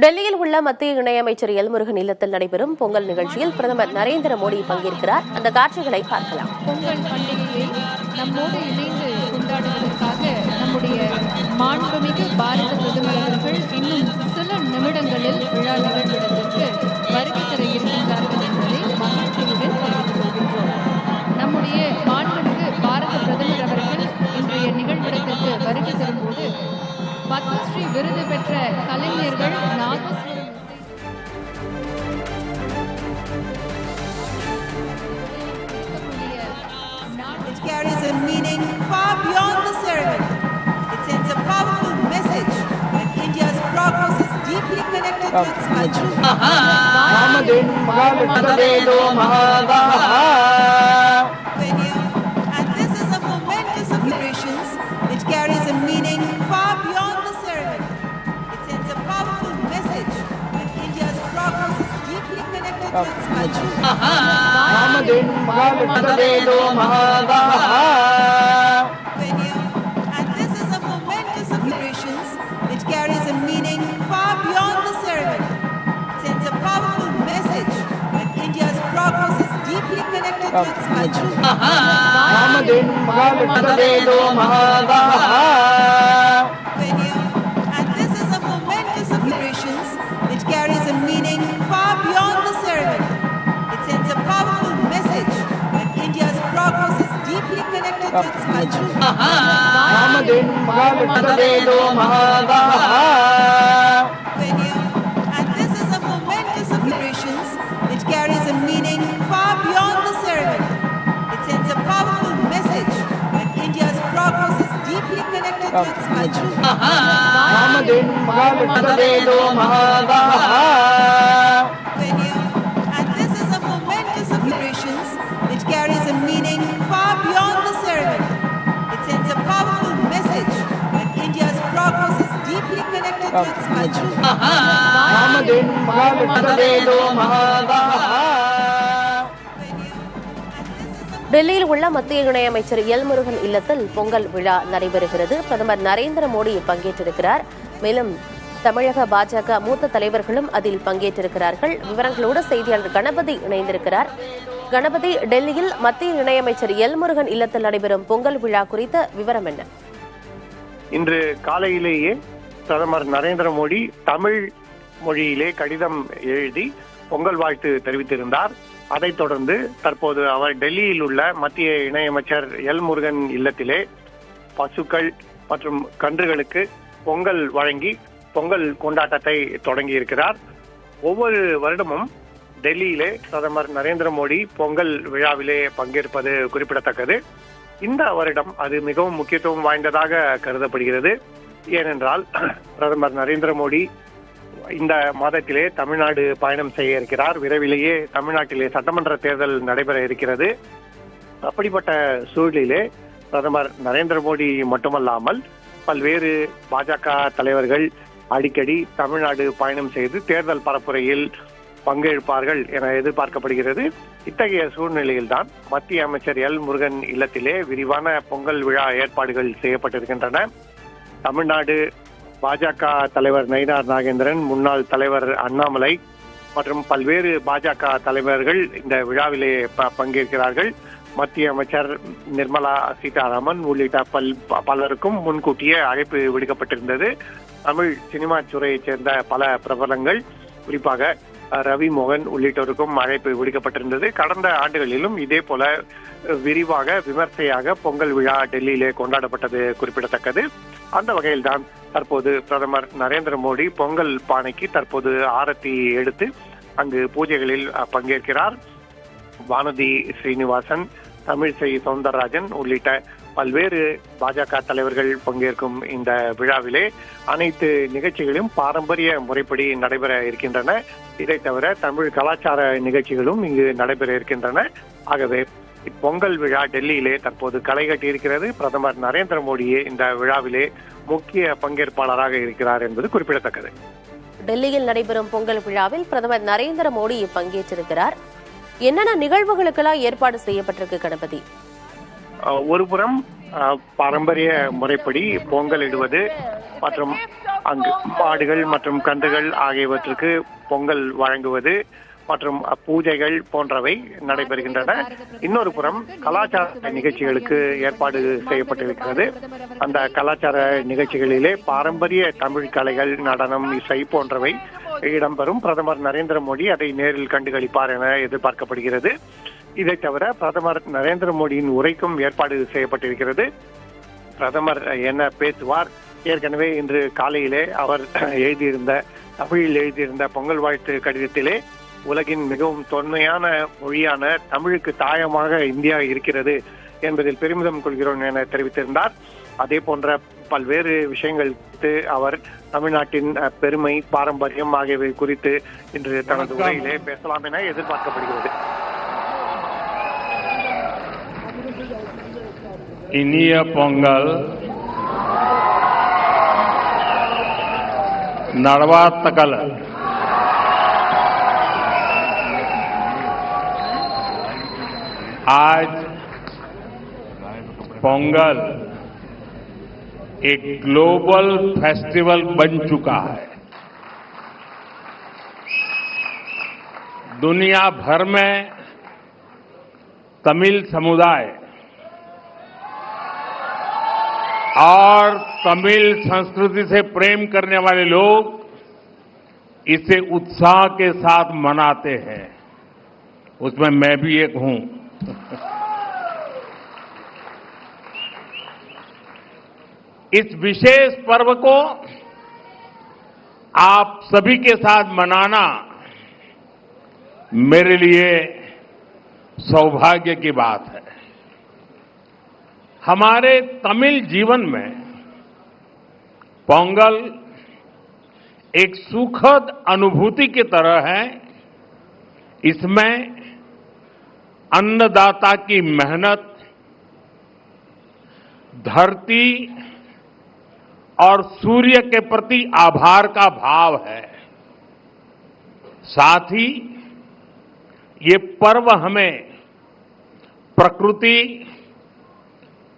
டெல்லியில் உள்ள மத்திய இணையமைச்சர் எல் முருகன் இல்லத்தில் நடைபெறும் பொங்கல் நிகழ்ச்சியில் பிரதமர் நரேந்திர மோடி பங்கேற்கிறார். அந்த காட்சிகளை பார்க்கலாம். பொங்கல் பண்டிகையை நம்மோடு இணைந்து கொண்டாடுவதற்காக நம்முடைய மாண்புமிகு பாரத பிரதமர் அவர்கள் இன்னும் சில நிமிடங்களில் விழா நிகழ்விடத்திற்கு வருகை தர இருக்கின்றார்கள் என்பதை மகிழ்ச்சியுடன் தெரிவித்துக் கொள்கின்றோம். நம்முடைய மாண்புமிகு பாரத பிரதமர் அவர்கள் இன்றைய நிகழ்விடத்திற்கு வருகை தரும்போது பத்மஸ்ரீ விருது பெற்ற கலைஞர்கள் nagaswaram It carries a meaning far beyond the ceremony. It sends a powerful message that India's progress is deeply connected to its culture. And this is a momentous celebrations which carries a meaning far beyond the ceremony. It sends a powerful message that India's progress is deeply connected to its culture. And this is a momentous celebrations which carries a meaning far beyond the ceremony. It sends a powerful message that India's progress is deeply connected to its culture. And this is a momentous celebrations which carries a meaning far beyond the ceremony. It sends a powerful message that India's progress is deeply connected to its culture. And this is a momentous celebrations which carries a meaning far beyond the ceremony. It sends a powerful message that India's progress is deeply connected to its culture. And this is a momentous celebrations which carries a meaning far beyond the ceremony. It sends a powerful message that India's progress is deeply connected to its culture. டெல்லியில் உள்ள மத்திய இணையமைச்சர் L Murugan இல்லத்தில் பொங்கல் விழா நடைபெறுகிறது. பிரதமர் நரேந்திர மோடி பங்கேற்றிருக்கிறார். மேலும் தமிழக பாஜக மூத்த தலைவர்களும் அதில் பங்கேற்றிருக்கிறார்கள். விவரங்களோடு செய்தியாளர் கணபதி இணைந்திருக்கிறார். கணபதி, டெல்லியில் மத்திய இணையமைச்சர் எல் முருகன் இல்லத்தில் நடைபெறும் பொங்கல் விழா குறித்த விவரம் என்ன? இன்று காலையிலேயே பிரதமர் நரேந்திர மோடி தமிழ் மொழியிலே கடிதம் எழுதி பொங்கல் வாழ்த்து தெரிவித்திருந்தார். அதைத் தொடர்ந்து தற்போது அவர் டெல்லியில் உள்ள மத்திய இணையமைச்சர் எல் முருகன் இல்லத்திலே பசுக்கள் மற்றும் கன்றுகளுக்கு பொங்கல் வழங்கி பொங்கல் கொண்டாட்டத்தை தொடங்கி இருக்கிறார். ஒவ்வொரு வருடமும் டெல்லியிலே பிரதமர் நரேந்திர மோடி பொங்கல் விழாவிலே பங்கேற்பது குறிப்பிடத்தக்கது. இந்த வருடம் அது மிகவும் முக்கியத்துவம் வாய்ந்ததாக கருதப்படுகிறது. ஏனென்றால் பிரதமர் நரேந்திர மோடி இந்த மாதத்திலே தமிழ்நாடு பயணம் செய்ய இருக்கிறார். விரைவிலேயே தமிழ்நாட்டிலே சட்டமன்ற தேர்தல் நடைபெற இருக்கிறது. அப்படிப்பட்ட சூழலிலே பிரதமர் நரேந்திர மோடி மட்டுமல்லாமல் பல்வேறு பாஜக தலைவர்கள் அடிக்கடி தமிழ்நாடு பயணம் செய்து தேர்தல் பரப்புரையில் பங்கேற்பார்கள் என எதிர்பார்க்கப்படுகிறது. இத்தகைய சூழ்நிலையில்தான் மத்திய அமைச்சர் எல் முருகன் இல்லத்திலே விரிவான பொங்கல் விழா ஏற்பாடுகள் செய்யப்பட்டிருக்கின்றன. தமிழ்நாடு பாஜக தலைவர் நயினார் நாகேந்திரன், முன்னாள் தலைவர் அண்ணாமலை மற்றும் பல்வேறு பாஜக தலைவர்கள் இந்த விழாவிலே பங்கேற்கிறார்கள். மத்திய அமைச்சர் நிர்மலா சீதாராமன் உள்ளிட்ட பலருக்கும் முன்கூட்டியே அழைப்பு விடுக்கப்பட்டிருந்தது. தமிழ் சினிமா துறையைச் சேர்ந்த பல பிரபலங்கள், குறிப்பாக ரவி மோகன் உள்ளிட்டோருக்கும் அழைப்பு விடுக்கப்பட்டிருந்தது. கடந்த ஆண்டுகளிலும் இதே போல விரிவாக விமர்சையாக பொங்கல் விழா டெல்லியிலே கொண்டாடப்பட்டது குறிப்பிடத்தக்கது. அந்த வகையில்தான் தற்போது பிரதமர் நரேந்திர மோடி பொங்கல் பானைக்கு தற்போது ஆரத்தி எடுத்து அங்கு பூஜைகளில் பங்கேற்கிறார். வானதி ஸ்ரீனிவாசன், தமிழிசை சவுந்தரராஜன் உள்ளிட்ட பல்வேறு பாஜக தலைவர்கள் பங்கேற்கும் இந்த விழாவிலே அனைத்து நிகழ்ச்சிகளும் பாரம்பரிய முறைப்படி நடைபெற இருக்கின்றன. இதை தவிர தமிழ் கலாச்சார நிகழ்ச்சிகளும் இங்கு நடைபெற இருக்கின்றன. ஆகவே பொங்கல் விழா டெல்லியிலே தற்போது களை கட்டி இருக்கிறது. பிரதமர் நரேந்திர மோடியே இந்த விழாவிலே முக்கிய பங்கேற்பாளராக இருக்கிறார் என்பது குறிப்பிடத்தக்கது. டெல்லியில் நடைபெறும் பொங்கல் விழாவில் பிரதமர் நரேந்திர மோடி பங்கேற்றிருக்கிறார். என்னென்ன நிகழ்வுகளுக்கெல்லாம் ஏற்பாடு செய்யப்பட்டிருக்கு கணபதி? ஒருபுறம் பாரம்பரிய முறைப்படி பொங்கல் இடுவது மற்றும் அங்கு மாடுகள் மற்றும் கன்றுகள் ஆகியவற்றுக்கு பொங்கல் வழங்குவது மற்றும் பூஜைகள் போன்றவை நடைபெறுகின்றன. இன்னொரு புறம் கலாச்சார நிகழ்ச்சிகளுக்கு ஏற்பாடு செய்யப்பட்டிருக்கிறது. அந்த கலாச்சார நிகழ்ச்சிகளிலே பாரம்பரிய தமிழ் கலைகள், நடனம், இசை போன்றவை இடம்பெறும். பிரதமர் நரேந்திர மோடி அதை நேரில் கண்டுகளிப்பார் என எதிர்பார்க்கப்படுகிறது. இதை தவிர பிரதமர் நரேந்திர மோடியின் உரைக்கும் ஏற்பாடு செய்யப்பட்டிருக்கிறது. பிரதமர் என்ன பேசுவார்? ஏற்கனவே இன்று காலையிலே அவர் தமிழில் எழுதியிருந்த பொங்கல் வாழ்த்து கடிதத்திலே உலகின் மிகவும் தொன்மையான மொழியான தமிழுக்கு தாயமாக இந்தியா இருக்கிறது என்பதில் பெருமிதம் கொள்கிறோம் என தெரிவித்திருந்தார். அதே போன்ற பல்வேறு விஷயங்கள் குறித்து அவர் தமிழ்நாட்டின் பெருமை, பாரம்பரியம் ஆகியவை குறித்து இன்று தனது உரையிலே பேசலாம் என எதிர்பார்க்கப்படுகிறது. இனிய பொங்கல் नड़वातकल आज पोंगल एक ग्लोबल फेस्टिवल बन चुका है। दुनिया भर में तमिल समुदाय और तमिल संस्कृति से प्रेम करने वाले लोग इसे उत्साह के साथ मनाते हैं। उसमें मैं भी एक हूं। इस विशेष पर्व को आप सभी के साथ मनाना मेरे लिए सौभाग्य की बात है। हमारे तमिल जीवन में पोंगल एक सुखद अनुभूति की तरह है। इसमें अन्नदाता की मेहनत, धरती और सूर्य के प्रति आभार का भाव है। साथ ही ये पर्व हमें प्रकृति,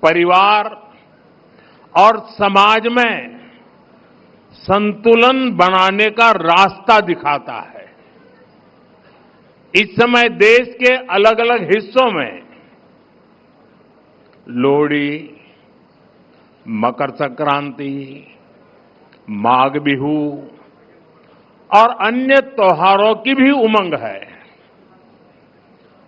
परिवार और समाज में संतुलन बनाने का रास्ता दिखाता है। इस समय देश के अलग अलग हिस्सों में लोहड़ी, मकर संक्रांति, माघ बिहू और अन्य त्योहारों की भी उमंग है।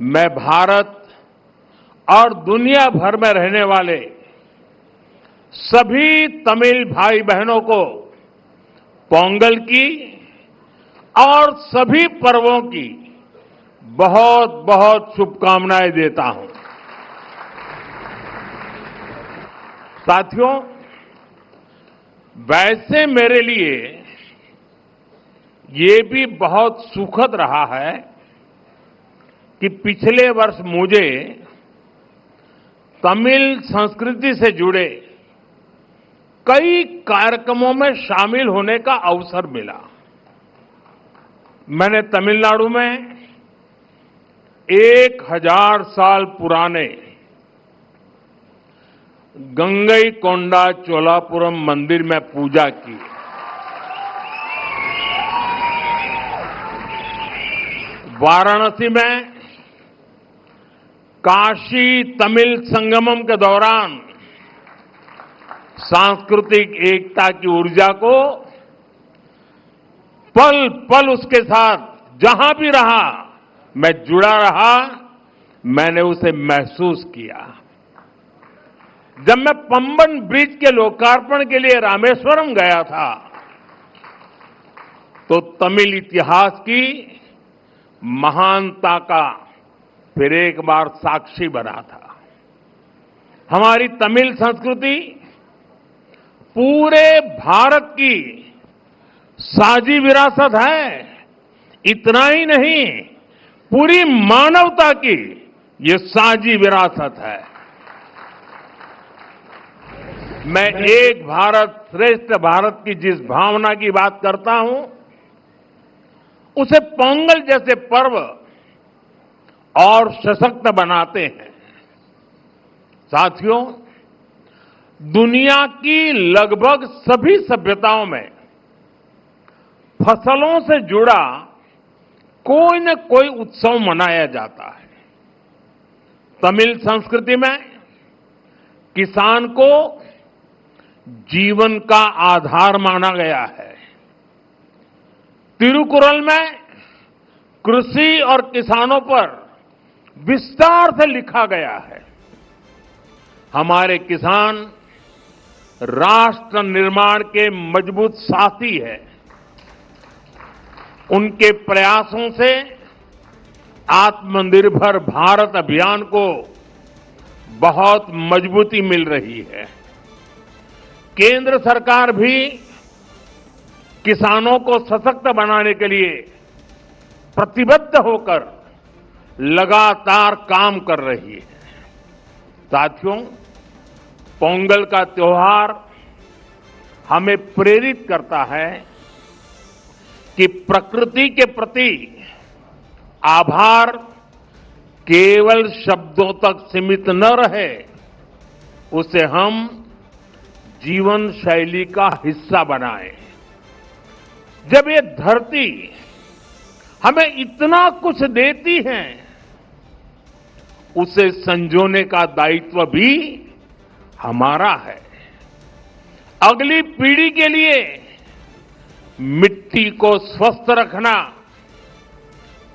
मैं भारत और दुनिया भर में रहने वाले सभी तमिल भाई बहनों को पोंगल की और सभी पर्वों की बहुत बहुत शुभकामनाएं देता हूं। साथियों, वैसे मेरे लिए ये भी बहुत सुखद रहा है कि पिछले वर्ष मुझे तमिल संस्कृति से जुड़े कई कार्यक्रमों में शामिल होने का अवसर मिला। मैंने तमिलनाडु में 1000 साल पुराने गंगईकोंडा चोलापुरम मंदिर में पूजा की। वाराणसी में काशी तमिल संगमम के दौरान सांस्कृतिक एकता की ऊर्जा को पल पल उसके साथ जहां भी रहा मैं जुड़ा रहा, मैंने उसे महसूस किया। जब मैं पंबन ब्रिज के लोकार्पण के लिए रामेश्वरम गया था तो तमिल इतिहास की महानता का फिर एक बार साक्षी बना था। हमारी तमिल संस्कृति पूरे भारत की साझी विरासत है। इतना ही नहीं, पूरी मानवता की ये साझी विरासत है। मैं एक भारत श्रेष्ठ भारत की जिस भावना की बात करता हूं, उसे पोंगल जैसे पर्व और सशक्त बनाते हैं। साथियों, दुनिया की लगभग सभी सभ्यताओं में फसलों से जुड़ा कोई न कोई उत्सव मनाया जाता है। तमिल संस्कृति में किसान को जीवन का आधार माना गया है। तिरुकुरल में कृषि और किसानों पर विस्तार से लिखा गया है। हमारे किसान राष्ट्र निर्माण के मजबूत साथी है। उनके प्रयासों से आत्मनिर्भर भारत अभियान को बहुत मजबूती मिल रही है। केंद्र सरकार भी किसानों को सशक्त बनाने के लिए प्रतिबद्ध होकर लगातार काम कर रही है। साथियों, पोंगल का त्योहार हमें प्रेरित करता है कि प्रकृति के प्रति आभार केवल शब्दों तक सीमित न रहे, उसे हम जीवन शैली का हिस्सा बनाएं। जब ये धरती हमें इतना कुछ देती है, उसे संजोने का दायित्व भी हमारा है। अगली पीढ़ी के लिए मिट्टी को स्वस्थ रखना,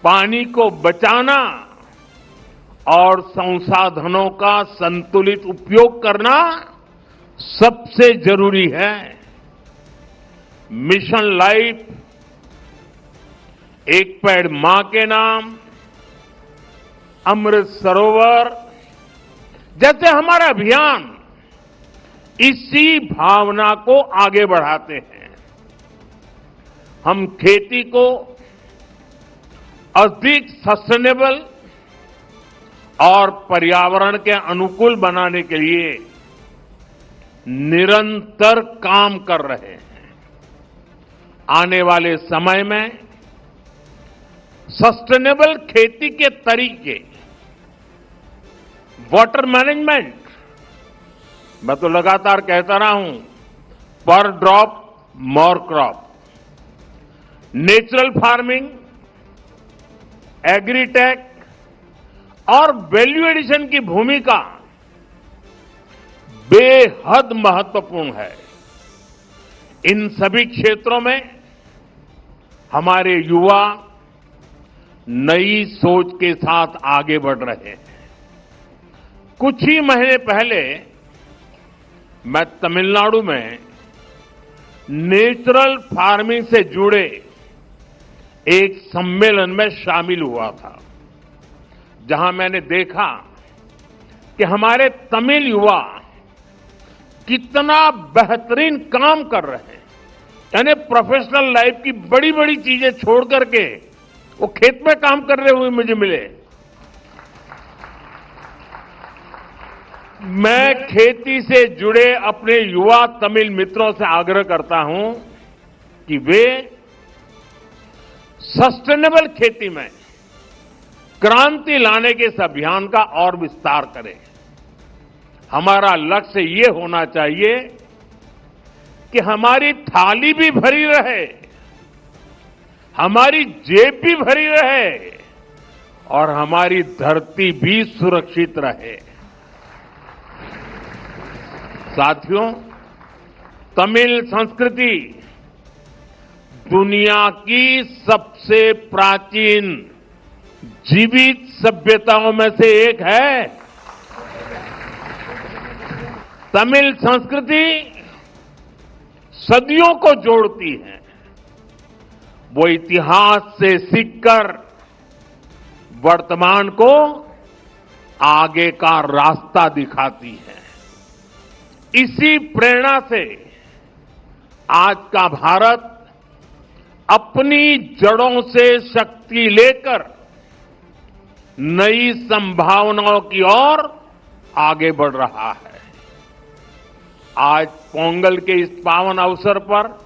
पानी को बचाना और संसाधनों का संतुलित उपयोग करना सबसे जरूरी है। मिशन लाइफ, एक पेड़ मां के नाम, अमृत सरोवर जैसे हमारा अभियान इसी भावना को आगे बढ़ाते हैं। हम खेती को अधिक सस्टेनेबल और पर्यावरण के अनुकूल बनाने के लिए निरंतर काम कर रहे हैं। आने वाले समय में सस्टेनेबल खेती के तरीके, वाटर मैनेजमेंट, मैं तो लगातार कहता रहा हूं, पर drop more crop, natural farming, agritech और वैल्यू एडिशन की भूमिका बेहद महत्वपूर्ण है। इन सभी क्षेत्रों में हमारे युवा नई सोच के साथ आगे बढ़ रहे हैं। कुछ ही महीने पहले मैं तमिलनाडु में नेचुरल फार्मिंग से जुड़े एक सम्मेलन में शामिल हुआ था, जहां मैंने देखा कि हमारे तमिल युवा कितना बेहतरीन काम कर रहे हैं। यानी प्रोफेशनल लाइफ की बड़ी बड़ी चीजें छोड़ करके वो खेत में काम कर रहे हुए मुझे मिले। मैं खेती से जुड़े अपने युवा तमिल मित्रों से आग्रह करता हूं कि वे सस्टेनेबल खेती में क्रांति लाने के इस अभियान का और विस्तार करें। हमारा लक्ष्य ये होना चाहिए कि हमारी थाली भी भरी रहे, हमारी जेब भी भरी रहे और हमारी धरती भी सुरक्षित रहे। साथियों, तमिल संस्कृति दुनिया की सबसे प्राचीन जीवित सभ्यताओं में से एक है। तमिल संस्कृति सदियों को जोड़ती है। वो इतिहास से सीखकर वर्तमान को आगे का रास्ता दिखाती है। इसी प्रेरणा से आज का भारत अपनी जड़ों से शक्ति लेकर नई संभावनाओं की ओर आगे बढ़ रहा है। आज पोंगल के इस पावन अवसर पर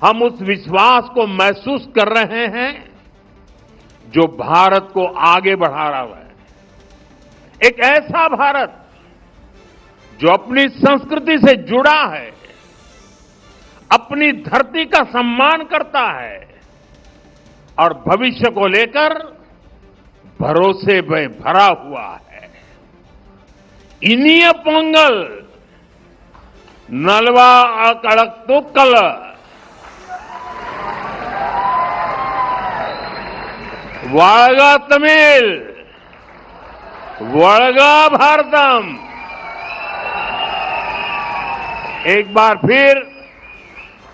हम उस विश्वास को महसूस कर रहे हैं जो भारत को आगे बढ़ा रहा है। एक ऐसा भारत जो अपनी संस्कृति से जुड़ा है, अपनी धरती का सम्मान करता है और भविष्य को लेकर भरोसे में भरा हुआ है। इनिय पोंगल नलवा अकड़क्तुक्कल वाळगा तमिल वळगा भारतम। एक बार फिर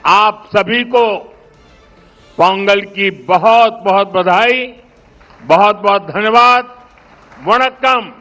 आप सभी को पोंगल की बहुत बहुत बधाई, बहुत बहुत धन्यवाद। वणक्कम।